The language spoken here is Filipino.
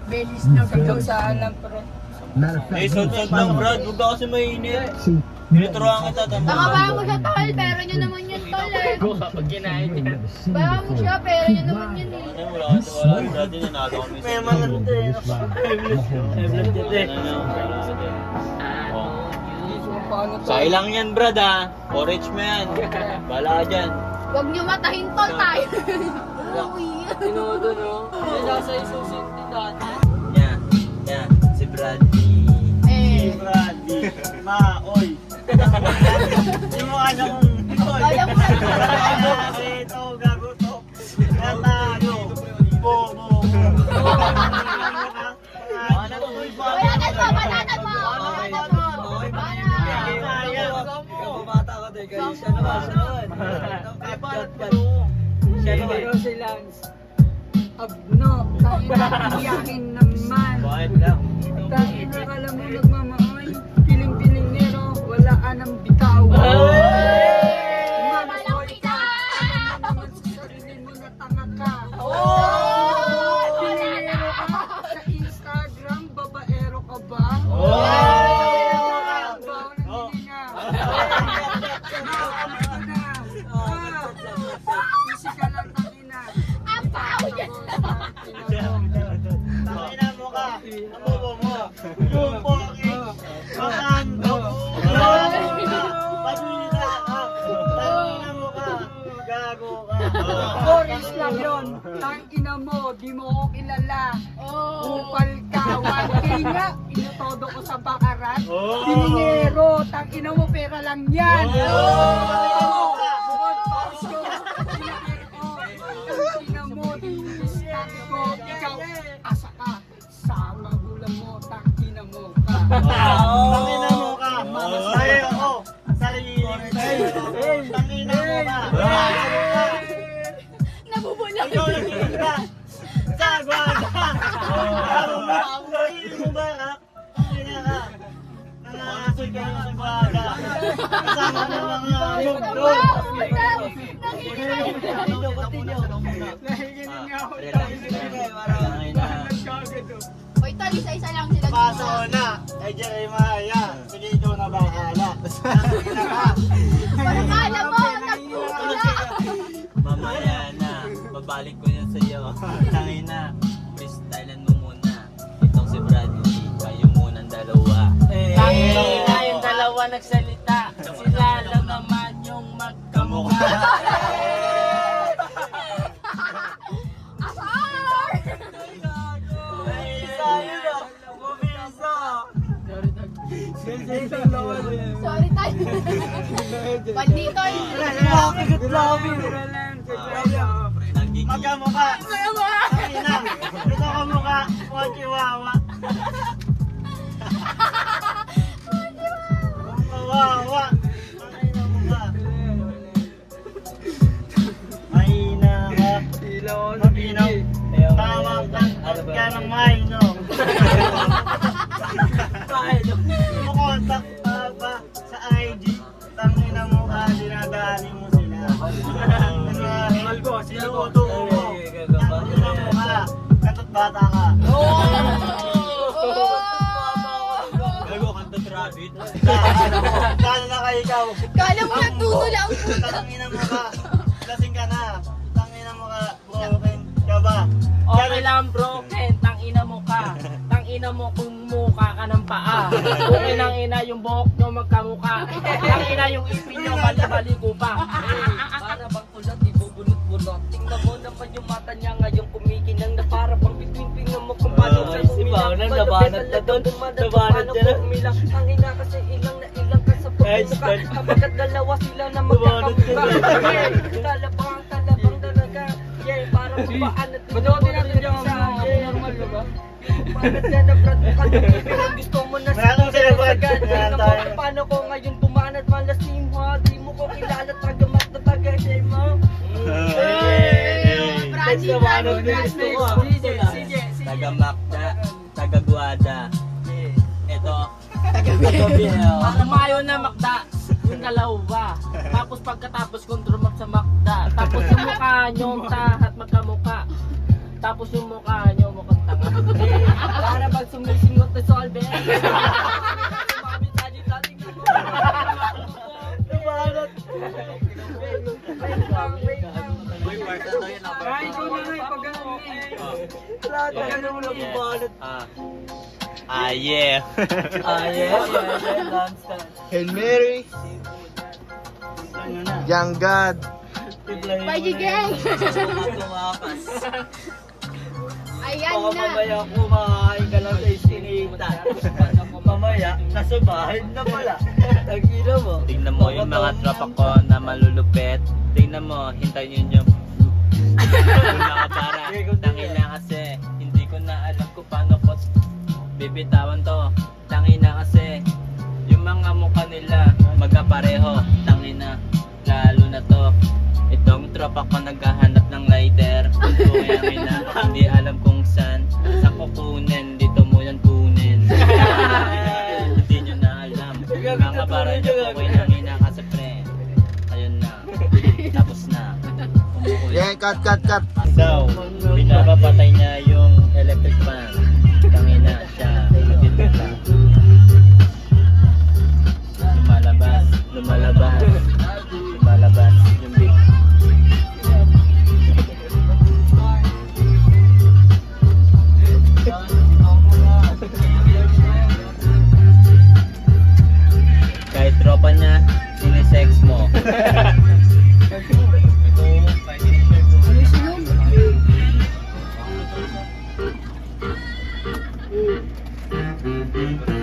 Belis na ikaw saan lang, pre. Sod-sod lang, Brad. Huwag ka kasi mainit. Tinuturuan kita. Baka mo siya, tol. Pero nyo naman yun, tol eh. Kapag kinain niya. Baka mo siya, pero nyo naman yun eh. Ay, wala ka wala. Brad, yun nanalo kami. May malat eh. Say lang yan, Brad ha. Porridge mo yan. Bala ka dyan. Huwag nyo matahin, tol, tayo. Tinodo, no? Yan nasa isusin din dati. Yan. Si Bradley. Eh. Bradley. Oy. Yung mga anak kong oy. Kaya mo na. Ito, gago to. Natalo. Bobo. Banatan mo, banatan mo. Bata ka din kayo. Siya naman. Siya naman. Si Lance. Abno, iyakin naman. Bakit lang? Tangina ka lang mo nagmamaoy. Piling-piling nero, wala ka ng bitaw. Mamasoy ka. Alam mo naman sa sarili mo na tanga ka. Pilinero ka sa Instagram, babaero ka ba? Easy ka lang, tangina. Ang pao yan. Tangina mo ka. Ang bobo mo. Yung pogi. Makando. Pagmina ka. Tangina mo ka. Gago ka. Boris lang yun. Tangina mo, di mo ko kilala. Kupal ka. 1K nga, inutodo ko sa bakarat. Pilinero, tangina mo, pera lang yan. Tangina mo, diniskat ko. Ikaw, asa ka. Sa magulang mo, tangina mo ka. Tangina mo ka. Sa'yo ako. Sarili mo. Tangina mo ka. Nabubulang. Ikaw nagkikita. Sagwada. Sarili mo ba ka? Tangina ka. Nangasoy ka ng sagwada. Kasama ng mga mugdo. Nahingin nga ako. Oy, tol, isa-isa lang sila. Paso na. Jeremiah. Sige, ikaw na bahala. Tangina ka. Parang kala mo, nagpupula. Mamaya na, babalik ko yan sa'yo. Tangin na, freestylean mo muna. Itong si Bradley, kayo munang dalawa. Tangina yung dalawa nagsalita. Sila lang naman yung magkamukha. Asar! Sorry, tayo. Bandito eh. Magkamukha. Tangina, ito ka mukha, huwag chihuahua. Kawawa. Tangina mukha. Mahina ka. Mabinaw. Tawag ka at ka ng mahino. Kumontak ka ba sa IG? Tangina mo ka, dinadali mo sila. Sinuto mo. Tangina mo ka, katot bata ka. Gago kang tatrabit. Kala na ka ikaw. Kala mo nagtutula ang puta. Tangina mo ka. Lasing ka na. Tangina mo ka. Broken ka ba? Okay lang broken, tangina mo ka. Tangina mo kung mukha ka ng paa. Okay nang ina yung buhok nyo magkamukha. Tangina yung ipin nyo bali-baligo pa. Para bang kulat, ibubunot-bunot. Tingnan mo naman yung mata niya ngayon kumikinang na para bang bitwing-tingnan mo kung paano siya umilang. nabanat na doon. Nabanat Paano siya na. ko umilang. Tangina kasi ilang na ilang ka sa pagmumukha. Kapagkat dalawa sila na magkakamukha. Kala pa ang talabang talaga. Yeah, parang baan at Ba't natin yung normal ba? bakit yan na Brad Ang gusto mo na Wala akong sila, Brad. Tingnan mo tayo. kung paano ko ngayon pumanat malasim ha. Di mo ko kilala tagamat na taga-shay mo. Brady, Brady. Taga Macda, taga Guada. Ito, taga Bill. Umayo na makda yung dalawa. Tapos pagkatapos kong drumap sa makda. Tapos yung mukha nyo tahat magkamukha. Tapos yung mukha nyo Lahat na ganun mo lang yung balot. Yeah. Hail Mary, Young God, Pagiging. Ayan Baka na. mamaya kumakain ka lang sa iskinita. Mamaya, nasa bahay na pala. Tagina mo. Tingnan mo yung mga tropa ko na malulupet. Tingnan mo, hintayin nyo. Nakabara, tangina kasi. Hindi ko na alam kung paano ko bibitawan to. Tangina kasi. Yung mga mukha nila, magkapareho. Tangina, lalo na to. Itong tropa ko naghahanap ng lighter. Kaya na, hindi alam kung saan. Sa kukunin, dito mo yan kunin. Hindi nyo na alam. Mga bara nyo ko kayo nangina kasi pre. Ayun na. Tapos na. Umuwi. yeah, cut. So, pinapapatay niya yung electric fan. Tangina siya. Matitid lang. Lumalabas yung big. Kahit tropa niya, sinisex mo. Ano